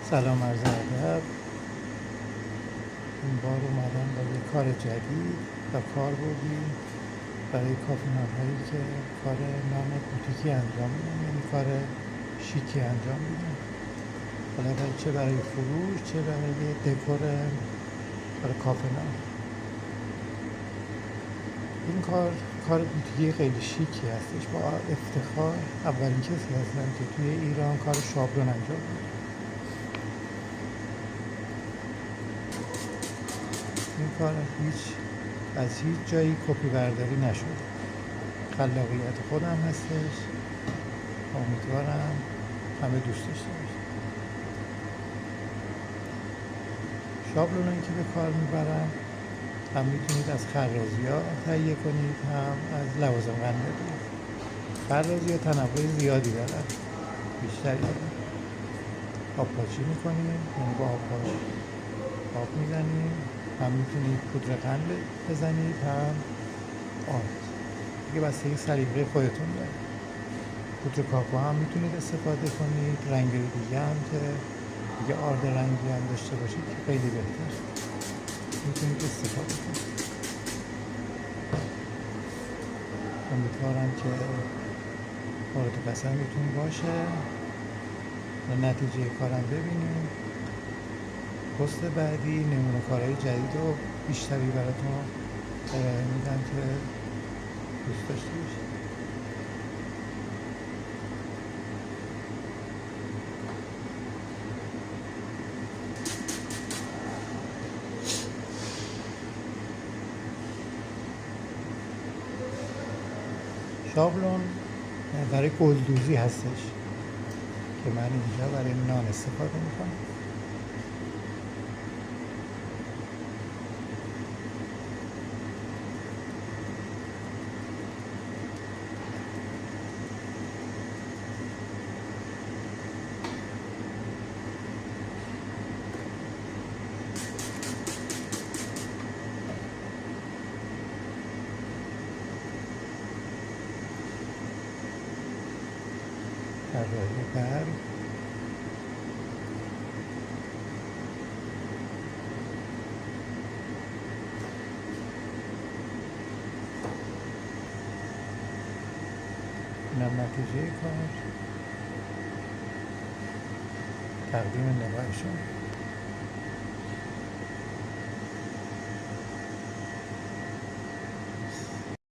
سلام عرض ادب. این بار اومدم با یه کار جدید و کار بردیم برای کافینال هایی که کار نام بوتیکی انجام میدن، یعنی کار شیکی انجام میدن، حالا چه برای فروش چه برای دکور برای کافینال. این کار بوتیکی خیلی شیکی هستش. با افتخار اولین کسی هستم که توی ایران کار شابلون انجام میدم. این کار از هیچ جایی کپی برداری نشده. خلاقیت خودم هستش. امیدوارم همه دوست داشته باشن. شابلونایی که به کار میبرم هم میتونید از خرازی‌ها تهیه کنید، هم از لوازم قنادی. خرازی‌ها تنوع زیادی دارن، بیشتری دارن. آبپاچی میکنیم، یعنی با آب میزنیم. هم میتونید پودر قند بزنید، هم آب. دیگه بستگی سلیقه خودتون داره. پودر کاکائو هم میتونید استفاده کنید. رنگ دیگه هم که دیگه آرد رنگی هم داشته باشید که خیلی بهتر میتونید استفاده کنید. امیدوارم که مورد پسندتون باشه و نتیجه کارم ببینیم. پست بعدی نمونه کارهای جدید و بیشتری براتون ارائه میدم که دوست داشته باشید. شابلون برای گلدوزی هستش که من اینجا برای نان استفاده میکنم. طراحی برگ، اینم نتیجه کار. تقدیم نگاه شما.